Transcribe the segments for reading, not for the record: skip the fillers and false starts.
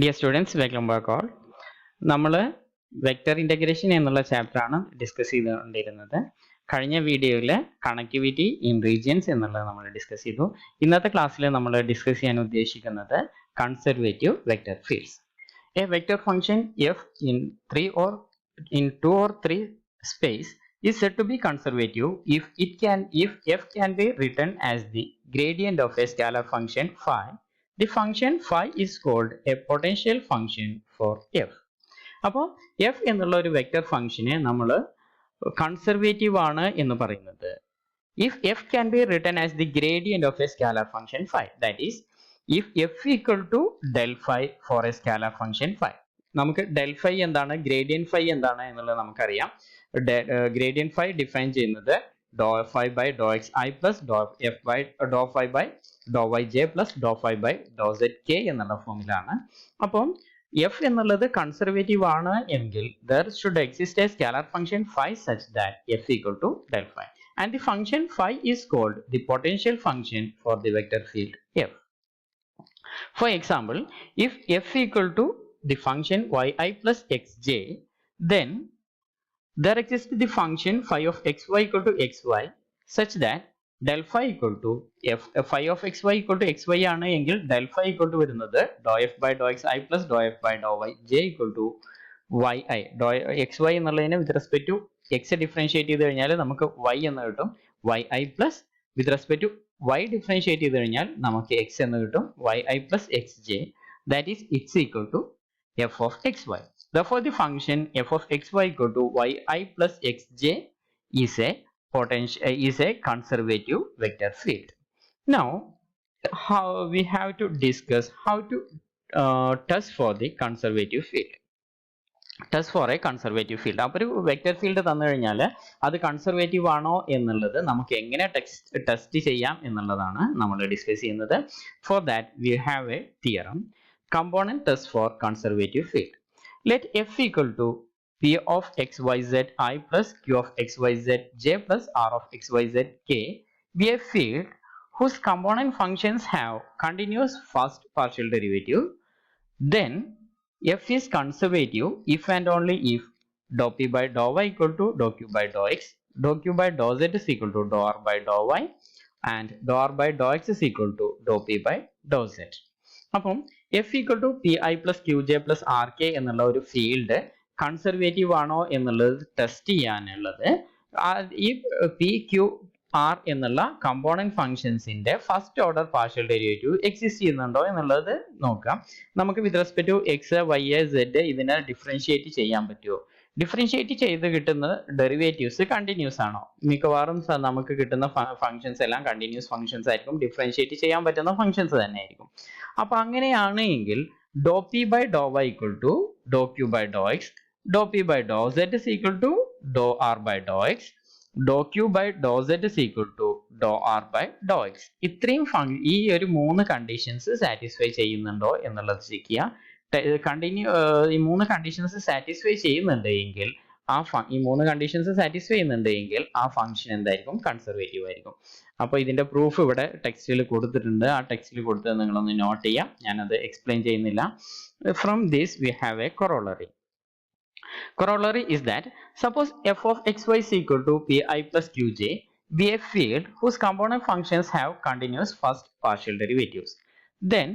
Dear students, welcome back all. നമ്മൾ vector integration എന്നുള്ള ചാപ്റ്ററാണ് ഡിസ്കസ് ചെയ്തുകൊണ്ടിരുന്നത്. കഴിഞ്ഞ വീഡിയോയിൽ കണക്ടിവിറ്റി ഇൻ റീജിയൻസ് എന്നുള്ളത് നമ്മൾ ഡിസ്കസ് ചെയ്തു. ഇന്നത്തെ ക്ലാസ്സിൽ നമ്മൾ ഡിസ്കസ് ചെയ്യാൻ ഉദ്ദേശിക്കുന്നത് conservative vector fields. A vector function F in 2 or 3 space is said to be conservative if f can be written as the gradient of a scalar function phi. The function phi is called a potential function for f. അപ്പോൾ f എന്നുള്ള ഒരു vector ഫംഗ്ഷനെ നമ്മൾ conservative ആണ് എന്ന് പറയുന്നത് if f can be written as the gradient of a scalar function phi, that is if f equal to del phi for a scalar function phi. നമുക്ക് del phi എന്താണ്, gradient phi എന്താണ് എന്നുള്ളത് നമുക്കറിയാം. gradient phi define ചെയ്യുന്നത് dou phi by dou xi plus dou phi by dou yj plus dou phi by dou zk എന്നുള്ള ഫോമിലാണ്. അപ്പം f എന്നുള്ളത് കൺസർവേറ്റീവ് ആണ് എങ്കിൽ there should exist a scalar function phi such that f equal to del phi, and the function phi is called the potential function for the vector field f. For example, if f equal to the function yi plus xj, then there exists the function phi of xy equal to xy such that del phi equal to phi of xy equal to xy ആണ് എങ്കിൽ del phi equal to വരുന്നത് dou f by dou xi plus dou f by dou yj equal to yi. dou xy എന്നുള്ളതിനെ with respect to x differentiate ചെയ്ത് കഴിഞ്ഞാൽ നമുക്ക് y എന്ന് കിട്ടും. yi plus with respect to y differentiate ചെയ്ത് കഴിഞ്ഞാൽ നമുക്ക് x എന്ന് കിട്ടും. yi plus xj, that is x equal to f of xy. Therefore, the function f of xy equal to yi plus xj is a conservative vector field. Now, how we have to discuss how to test for the conservative field. Test for a conservative field. അപ്പോൾ ഒരു vector field തന്നു കഴിഞ്ഞാൽ അത് conservative ആണോ എന്നുള്ളത് നമുക്ക് എങ്ങനെ test ചെയ്യാം എന്നുള്ളതാണ് നമ്മൾ ഡിസ്കസ് ചെയ്യുന്നത്. For that we have A theorem, component test for conservative field. Let f equal to p of xyz I plus q of xyz j plus r of xyz k be a field whose component functions have continuous first partial derivative. Then f is conservative if and only if dou p by dou y equal to dou q by dou x, dou q by dou z is equal to dou r by dou y, and dou r by dou x is equal to dou p by dou z. അപ്പം f equal to pi plus qj plus rk എന്നുള്ള ഒരു field conservative ആണോ എന്നുള്ളത് test ചെയ്യാനുള്ളത് ഈ P Q R എന്നുള്ള component ഫംഗ്ഷൻസിന്റെ first order partial derivative exist ചെയ്യുന്നുണ്ടോ എന്നുള്ളത് നോക്കാം. നമുക്ക് with respect to X Y Z ഇതിനെ ഡിഫറൻഷിയേറ്റ് ചെയ്യാൻ പറ്റുമോ? ഡിഫറൻഷിയേറ്റ് ചെയ്ത് കിട്ടുന്ന ഡെറിവേറ്റീവ്സ് കണ്ടിന്യൂസ് ആണോ? മിക്കവാറും നമുക്ക് കിട്ടുന്ന ഫംഗ്ഷൻസ് എല്ലാം കണ്ടിന്യൂസ് ഫംഗ്ഷൻസ് ആയിരിക്കും, ഡിഫറൻഷിയേറ്റ് ചെയ്യാൻ പറ്റുന്ന ഫംഗ്ഷൻസ് തന്നെ ആയിരിക്കും. അപ്പൊ അങ്ങനെയാണ് എങ്കിൽ doe P by doe Y equal to doe Q by doe X, doe P by doe Z is equal to doe R by doe X, doe Q by doe Z is equal to doe R by doe X. ഇത്രയും ഈ ഒരു 3 conditions satisfy ചെയ്യുന്നുണ്ടോ എന്നുള്ളത് check ചെയ്യുക. ഈ 3 conditions satisfy ചെയ്യുന്നുണ്ടെങ്കിൽ ഈ 3 conditions satisfy ചെയ്യുന്നുണ്ടെങ്കിൽ ആ ഫംഗ്ഷൻ എന്തായിരിക്കും? കൺസർവേറ്റീവ് ആയിരിക്കും. അപ്പോൾ ഇതിന്റെ പ്രൂഫ് ഇവിടെ ടെക്സ്റ്റിൽ കൊടുത്തിട്ടുണ്ട്. ആ ടെക്സ്റ്റിൽ കൊടുത്തത് നിങ്ങളൊന്ന് നോട്ട് ചെയ്യാം, ഞാനത് എക്സ്പ്ലെയിൻ ചെയ്യുന്നില്ല. From this we have A corollary. Corollary is that suppose f of xy is equal to pi plus qj be a field whose component functions have continuous first partial derivatives. Then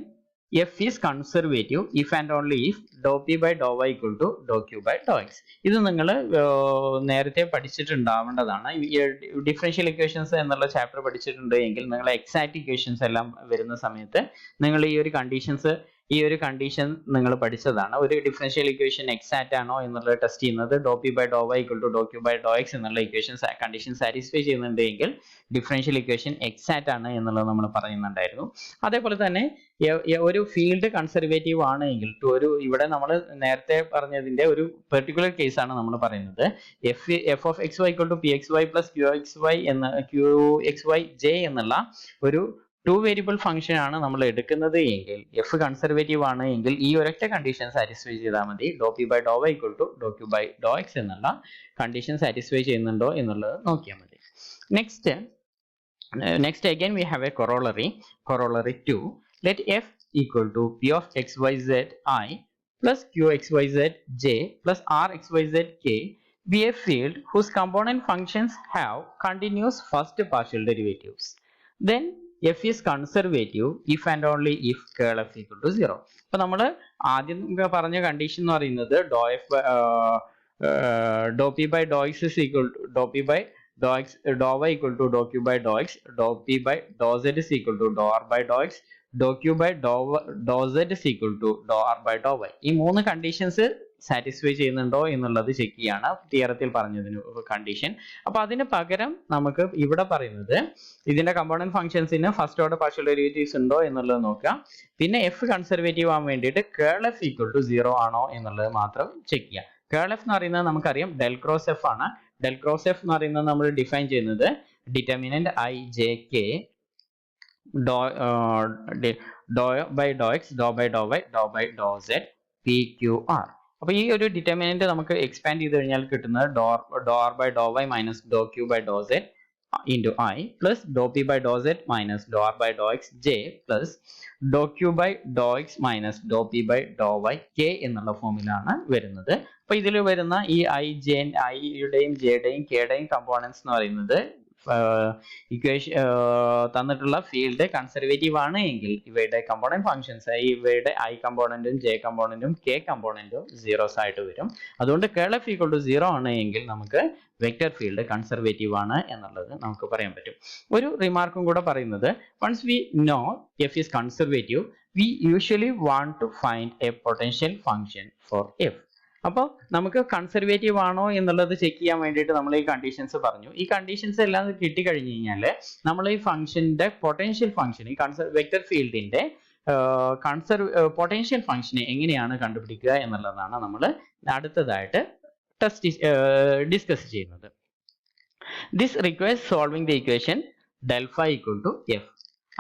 f is conservative if and only if dou p by dou y equal to dou q by dou x. ഇത് നിങ്ങൾ നേരത്തെ പഠിച്ചിട്ടുണ്ടാവേണ്ടതാണ്. Differential equations എന്നുള്ള chapter പഠിച്ചിട്ടുണ്ട് എങ്കിൽ നിങ്ങൾ exact equations എല്ലാം വരുന്ന സമയത്ത് നിങ്ങൾ ഈ ഒരു കണ്ടീഷൻ നിങ്ങൾ പഠിച്ചതാണ്. ഒരു ഡിഫറൻഷ്യൽ ഇക്വേഷൻ എക്സാക്റ്റ് ആണോ എന്നുള്ളത് ടെസ്റ്റ് ചെയ്യുന്നത് doe P by doe Y equal to doe Q by doe X എന്നുള്ള കണ്ടീഷൻ സാറ്റിസ്ഫൈ ചെയ്യുന്നുണ്ടെങ്കിൽ ഡിഫറൻഷ്യൽ ഇക്വേഷൻ എക്സാക്റ്റ് ആണ് എന്നുള്ളത് നമ്മൾ പറയുന്നുണ്ടായിരുന്നു. അതേപോലെ തന്നെ ഒരു ഫീൽഡ് കൺസർവേറ്റീവ് ആണ് എങ്കിൽ ഇവിടെ നമ്മൾ നേരത്തെ പറഞ്ഞതിന്റെ ഒരു പെർട്ടിക്കുലർ കേസ് ആണ് നമ്മൾ പറയുന്നത്. F of X Y equal to P X Y plus Q X Y J എന്നുള്ള ഒരു 2 വേരിയബിൾ ഫംഗ്ഷൻ ആണ് നമ്മൾ എടുക്കുന്നത് എങ്കിൽ എഫ് കൺസർവേറ്റീവ് ആണ് എങ്കിൽ ഈ ഒരൊറ്റ കണ്ടീഷൻ സാറ്റിസ്ഫൈ ചെയ്താൽ മതി. Doe P by doe Y equal to doe Q by doe X എന്നുള്ള കണ്ടീഷൻ സാറ്റിസ്ഫൈ ചെയ്യുന്നുണ്ടോ എന്നുള്ളത് നോക്കിയാൽ മതി. Next again we have a corollary 2. Let f equal to p of xyz I plus qxyz j plus rxyz k be a field whose component functions have continuous first partial derivatives. Then f is conservative if and only if curl f equal to 0. അപ്പോൾ നമ്മൾ ആദ്യം പറഞ്ഞ condition എന്ന് പറയുന്നത് dou p by dou x is equal to dou p by dou x dou y equal to dou q by dou x, dou p by dou z is equal to dou r by dou x, dou q by dou z is equal to dou r by dou y. ഈ മൂന്ന് conditions satisfy ചെയ്യുന്നുണ്ടോ എന്നുള്ളത് check ചെയ്യാണ് തിയറത്തിൽ പറഞ്ഞതിന് condition. അപ്പൊ അതിന് പകരം നമുക്ക് ഇവിടെ പറയുന്നത് ഇതിന്റെ കമ്പോണന്റ് ഫംഗ്ഷൻസിന് ഫസ്റ്റ് ഓർഡർ പാർഷ്യൽ ഡെറിവേറ്റീവ്സ് ഉണ്ടോ എന്നുള്ളത് നോക്കുക. പിന്നെ എഫ് കൺസർവേറ്റീവ് ആവാൻ വേണ്ടിയിട്ട് കേൾ എഫ് ഈക്വൽ ടു 0 ആണോ എന്നുള്ളത് മാത്രം ചെക്ക് ചെയ്യുക. കേൾ എഫ് എന്ന് പറയുന്നത് നമുക്കറിയാം ഡെൽ ക്രോസ് എഫ് ആണ്. ഡെൽ ക്രോസ് എഫ് എന്ന് പറയുന്നത് നമ്മൾ ഡിഫൈൻ ചെയ്യുന്നത് determinant I J K doe by doe X doe by doe Y doe by doe Z P Q R. അപ്പൊ ഈ ഒരു ഡിറ്റർമിനന്റ് നമുക്ക് എക്സ്പാൻഡ് ചെയ്ത് കഴിഞ്ഞാൽ കിട്ടുന്നത് doe R by doe Y minus doe Q by doe Z into I plus dou p by dou z minus dou r by dou x j plus dou q by dou x minus dou p by dou y k എന്നുള്ള ഫോമിലാണ് വരുന്നത്. അപ്പൊ ഇതിൽ വരുന്ന ഈ ഐയുടെയും ജെയുടെയും കെയുടെയും components എന്ന് പറയുന്നത് equation തന്നിട്ടുള്ള ഫീൽഡ് കൺസർവേറ്റീവ് ആണ് എങ്കിൽ ഇവയുടെ കമ്പോണന്റ് ഫംഗ്ഷൻസ് ഇവയുടെ ഐ കമ്പോണന്റും ജെ കമ്പോണന്റും കെ കമ്പോണന്റും സീറോസ് ആയിട്ട് വരും. അതുകൊണ്ട് കേൾ എഫ് ഈക്വൽ ടു 0 ആണ് എങ്കിൽ നമുക്ക് വെക്റ്റർ ഫീൽഡ് കൺസർവേറ്റീവ് ആണ് എന്നുള്ളത് നമുക്ക് പറയാൻ പറ്റും. ഒരു റിമാർക്കും കൂടെ പറയുന്നത് once we know f is conservative we usually want to find a potential function for f. അപ്പോൾ നമുക്ക് കൺസർവേറ്റീവ് ആണോ എന്നുള്ളത് ചെക്ക് ചെയ്യാൻ വേണ്ടിയിട്ട് നമ്മൾ ഈ കണ്ടീഷൻസ് പറഞ്ഞു. ഈ കണ്ടീഷൻസ് എല്ലാം കിട്ടിക്കഴിഞ്ഞ് കഴിഞ്ഞാൽ നമ്മൾ ഈ ഫംഗ്ഷന്റെ പൊട്ടൻഷ്യൽ ഫംഗ്ഷൻ ഈ വെക്റ്റർ ഫീൽഡിന്റെ പൊട്ടൻഷ്യൽ ഫംഗ്ഷനെ എങ്ങനെയാണ് കണ്ടുപിടിക്കുക എന്നുള്ളതാണ് നമ്മൾ അടുത്തതായിട്ട് ഡിസ്കസ് ചെയ്യുന്നത്. This requires solving the equation del phi equal to f.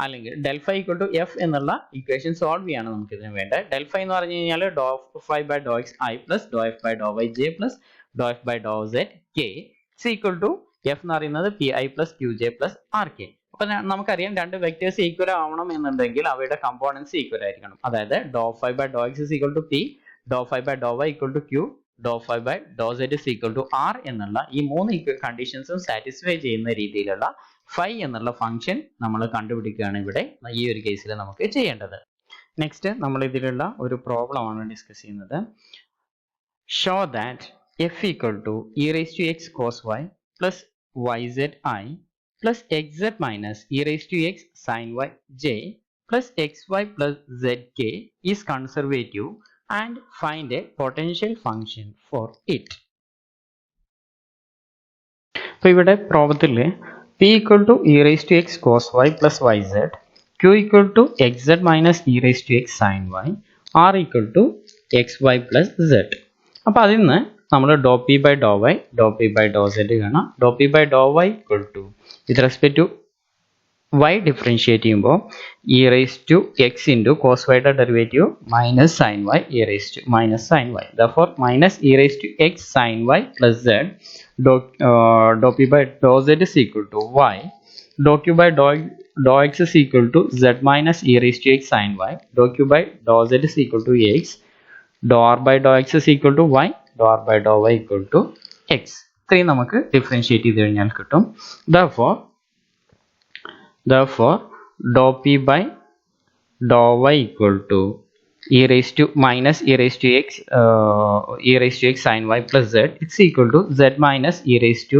അല്ലെങ്കിൽ del phi equal to f എന്നുള്ള ഇക്വേഷൻ സോൾവ് ചെയ്യാണ് നമുക്ക് ഇതിന് വേണ്ടത്. del phi എന്ന് പറഞ്ഞു കഴിഞ്ഞാൽ dou phi by dou x I plus dou f by dou y j plus dou f by dou z k is equal to f എന്ന് പറയുന്നത് pi plus qj plus rk. അപ്പൊ നമുക്കറിയാം രണ്ട് vectors equal ആവണം എന്നുണ്ടെങ്കിൽ അവയുടെ components equal ആയിരിക്കണം. അതായത് dou phi by dou x is equal to p, dou phi by dou y equal to q, dou phi by dou z is equal to r എന്നുള്ള ഈ മൂന്ന് കണ്ടീഷൻസും സാറ്റിസ്ഫൈ ചെയ്യുന്ന രീതിയിലുള്ള phi എന്നുള്ള ഫംഗ്ഷൻ നമ്മൾ കണ്ടുപിടിക്കുകയാണ് ഇവിടെ ഈ ഒരു കേസിൽ നമുക്ക് ചെയ്യേണ്ടത്. നെക്സ്റ്റ് നമ്മൾ ഇതിലുള്ള ഒരു പ്രോബ്ലം ആണ് ഡിസ്കസ് ചെയ്യുന്നത്. Show that f equal to e raised to x cos y plus yz I plus xz minus e raised to x sin y j plus xy plus zk is conservative and find a potential function for it. അപ്പോൾ ഇവിടെ പ്രോബ്ലത്തിൽ p equal to e raised to x cos y plus yz, q equal to xz minus e raised to x sin y, r equal to xy plus z. അപ്പോൾ അതിൽ നിന്ന് നമ്മൾ dou p by dou y, dou p by dou z കാണാം. dou p by dou y equal to with respect to y differentiate ചെയ്യുമ്പോൾ e raised to x into cos y യുടെ derivative minus sin y e raised to minus sin y. Therefore minus e raised to x sin y plus z dou p by dou z is equal to y, dou q by dou x is equal to z minus e raised to x sin y, dou q by dou z is equal to x, dou r by dou x is equal to y, dou r by dou y equal to x. ഇത്രയും നമുക്ക് differentiate ചെയ്ത് കഴിഞ്ഞാൽ കിട്ടും. Therefore dou p by dou y equal to e raised to minus e raised to x sin y plus z, it's equal to z minus e raised to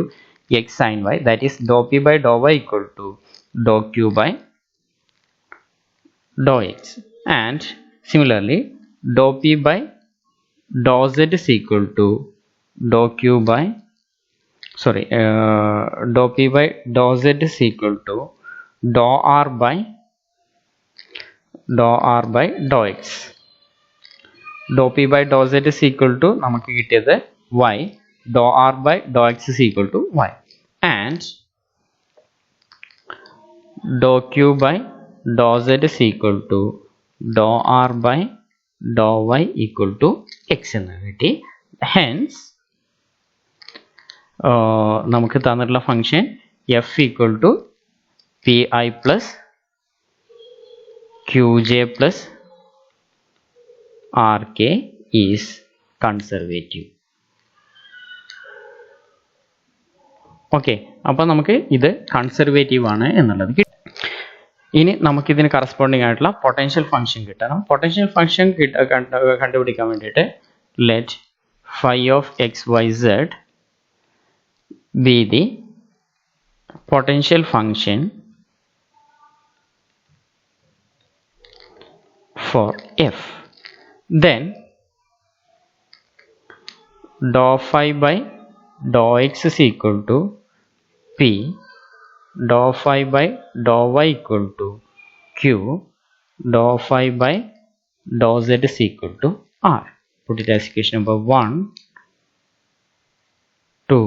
x sin y, that is dou p by dou y equal to dou q by dou x. And similarly dou p by dou z is equal to dou q by dou p by dou z is equal to dou r by dou x. dou p by dou z is equal to നമുക്ക് കിട്ടിയത് y, dou r by dou x is equal to y, and dou q by dou z is equal to dou r by dou y equal to x എന്ന് കിട്ടി. Hence നമുക്ക് തന്നിട്ടുള്ള function f equal to pi plus qj plus Rk is conservative. Okay, അപ്പോൾ നമുക്ക് ഇത് conservative ആണ് എന്നുള്ളത് കിട്ടും. ഇനി നമുക്ക് ഇതിന് കറസ്പോണ്ടിങ് ആയിട്ടുള്ള പൊട്ടൻഷ്യൽ ഫംഗ്ഷൻ കിട്ടണം. പൊട്ടൻഷ്യൽ ഫംഗ്ഷൻ കണ്ടുപിടിക്കാൻ വേണ്ടിയിട്ട് let phi of xyz be the potential function for f. Then dou phi by dou x is equal to p, dou phi by dou y equal to q, dou phi by dou z is equal to r. Put it as equation number 1, 2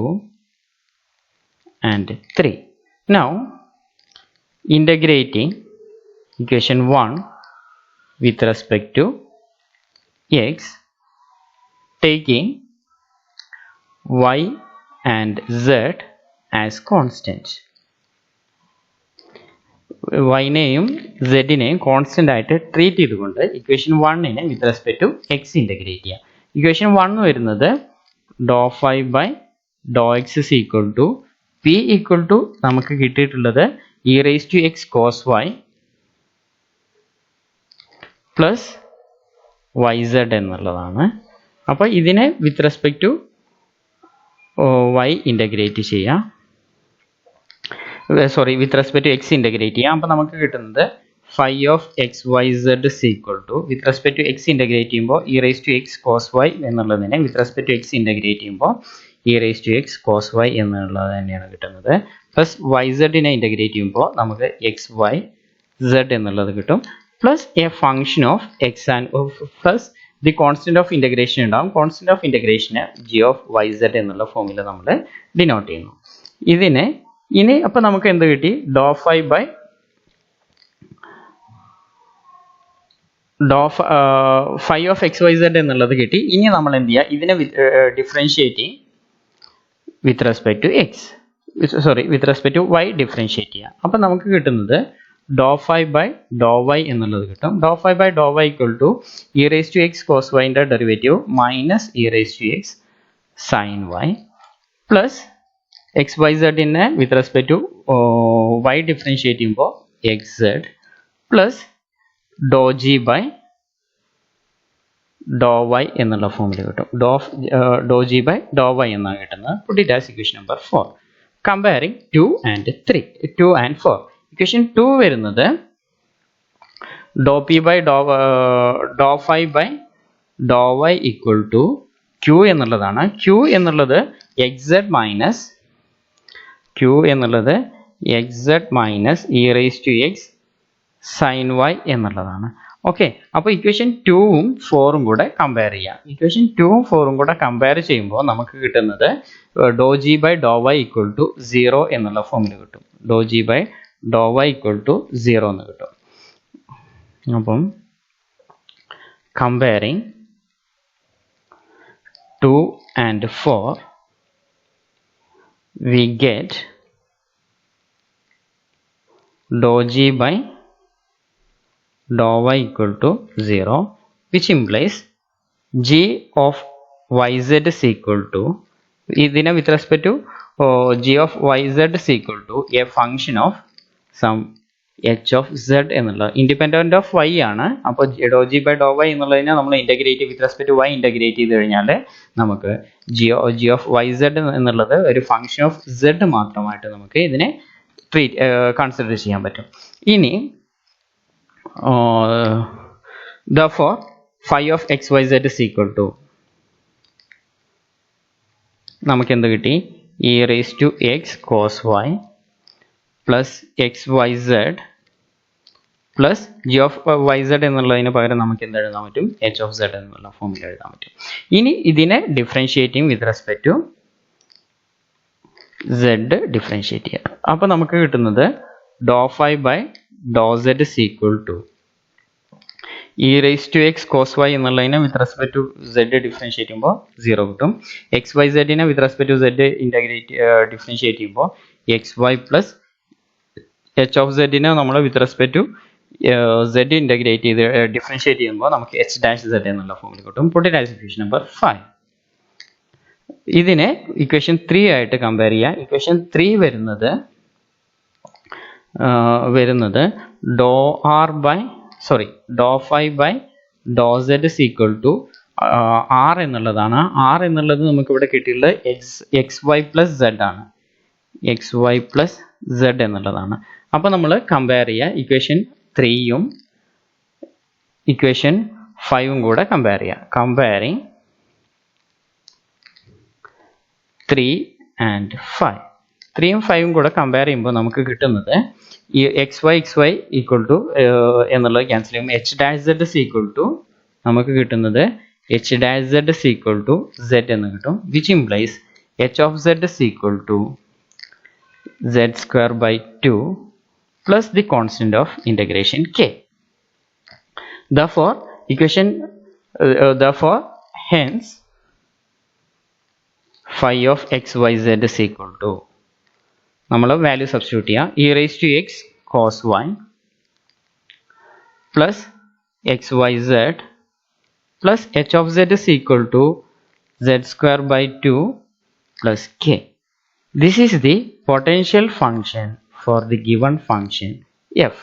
and 3. Now integrating equation 1 with respect to x, taking y and z as constant. y നെയും z നെയും constant ആയിട്ട് treat ചെയ്തുകൊണ്ട് equation 1 നെ with respect to x integrate ചെയ്യാം. Equation 1 വരുന്നത് dou phi by dou x is equal to p equal to നമുക്ക് കിട്ടിയിട്ടുള്ളത് e raised to x cos y plus yz എന്നുള്ളതാണ്. അപ്പോൾ ഇതിനെ with respect to y integrate ചെയ്യാം, sorry with respect to x integrate ചെയ്യാം. അപ്പോൾ നമുക്ക് കിട്ടുന്നത് phi of xyz is equal to with respect to x integrate ചെയ്യുമ്പോൾ e raised to x cos y എന്നുള്ളതിനെ with respect to x integrate ചെയ്യുമ്പോൾ e raised to x cos y എന്നുള്ളത് തന്നെയാണ് കിട്ടുന്നത്. പ്ലസ് yz നെ ഇൻ്റഗ്രേറ്റ് ചെയ്യുമ്പോൾ നമുക്ക് xyz എന്നുള്ളത് കിട്ടും. Plus A function of X and plus the constant of integration ഉണ്ടാകും. കോൺസ്റ്റന്റ് ഓഫ് ഇൻ്റഗ്രേഷന് g of yz എന്നുള്ള ഫോമിൽ നമ്മൾ ഡിനോട്ട് ചെയ്യുന്നു. ഇതിനെ ഇനി അപ്പോൾ നമുക്ക് എന്ത് കിട്ടി? dou phi by phi of xyz എന്നുള്ളത് കിട്ടി. ഇനി നമ്മൾ എന്ത് ചെയ്യുക? ഇതിനെ differentiate with respect to X, sorry with respect to y differentiate ചെയ്യുക. അപ്പോൾ നമുക്ക് കിട്ടുന്നത് dou phi by dou y എന്നുള്ളത് കിട്ടും. dou phi by dou y equal to e raised to x cos y ന്റെ derivative minus e raised to x sin y plus xyz നെ with respect to y differentiate ചെയ്യുമ്പോൾ xz plus dou g by dou y എന്നുള്ള ഫോമിൽ കിട്ടും. dou g by dou y എന്നാണ് കിട്ടുന്നത്. Put it as equation number 4. Comparing 2 and 3, 2 and 4. Equation 2 വരുന്നത് dou p by dou phi by dou y equal to q എന്നുള്ളതാണ്. q എന്നുള്ളത് xz minus e raised to x sin y എന്നുള്ളതാണ്. Okay, അപ്പോൾ equation 2ഉം 4ഉം കൂടെ compare ചെയ്യാം. Equation 2ഉം 4ഉം കൂടെ compare ചെയ്യുമ്പോൾ നമുക്ക് കിട്ടുന്നത് dou g by dou y equal to 0 എന്നുള്ള ഫോമിൽ കിട്ടും. dou g by dou y equal to 0 എന്ന് കിട്ടും. അപ്പം comparing 2 and 4 we get dou g by dou y equal to 0, which implies g of yz is equal to ഇതിനെ with respect to g of yz is equal to a function of some h of z എന്നുള്ള independent of y ആണ്. അപ്പോൾ dou g by dou y എന്നുള്ളതിനെ നമ്മൾ integrate with respect to y integrate ചെയ്ത് കഴിഞ്ഞാൽ നമുക്ക് g of yz എന്നുള്ളത് ഒരു ഫംഗ്ഷൻ ഓഫ് z മാത്രമായിട്ട് നമുക്ക് ഇതിനെ കൺസിഡർ ചെയ്യാൻ പറ്റും. ഇനി therefore phi of xyz is equal to നമുക്ക് എന്ത് കിട്ടി? e raised to x cos y plus xyz plus g of yz എന്നുള്ളതിന് പകരം നമുക്ക് എന്ത് എഴുതാൻ പറ്റും? h of z എന്നുള്ള ഫോമിൽ എഴുതാൻ പറ്റും. ഇനി ഇതിനെ differentiating with respect to z differentiate ചെയ്യാം. അപ്പോൾ നമുക്ക് കിട്ടുന്നത് dou phi by dou z is equal to e raised to x cos y എന്നുള്ളതിനെ with respect to z differentiate ചെയ്യുമ്പോൾ 0 കിട്ടും. xyz നെ with respect to z integrate differentiate ചെയ്യുമ്പോൾ xy plus h of z നെ നമ്മൾ with respect to z integrate ചെയ്ത് differentiate ചെയ്യുമ്പോൾ നമുക്ക് h ഡാഷ് z എന്നുള്ള ഫോമിൽ കിട്ടും. Put it as equation number 5. ഇതിനെ ഇക്വേഷൻ 3 ആയിട്ട് കമ്പയർ ചെയ്യുക. ഇക്വേഷൻ 3 വരുന്നത് doe phi by doe z is equal to r എന്നുള്ളതാണ്. r എന്നുള്ളത് നമുക്ക് ഇവിടെ കിട്ടിയിട്ടുള്ളത് xy പ്ലസ് z ആണ്. xy പ്ലസ് z എന്നുള്ളതാണ്. അപ്പോൾ നമ്മൾ കമ്പയർ ചെയ്യുക ഇക്വേഷൻ 3യും ഇക്വേഷൻ 5ഉം കൂടെ കമ്പയർ ചെയ്യുക. Comparing 3 and 5. 3യും 5ഉം കൂടെ കമ്പയർ ചെയ്യുമ്പോൾ നമുക്ക് കിട്ടുന്നത് ഈ xy ഈക്വൽ ടു എന്നുള്ളത് ക്യാൻസൽ ചെയ്യുമ്പോൾ h dash z is equal to നമുക്ക് കിട്ടുന്നത് h dash z is equal to z എന്ന് കിട്ടും, which implies h of z is equal to z square by 2 plus the constant of integration k. Therefore hence phi of xyz is equal to നമ്മൾ value substitute ചെയ്യുക. e raised to x cos y plus xyz plus h of z is equal to z square by 2 plus k. This is the potential function for the given function f.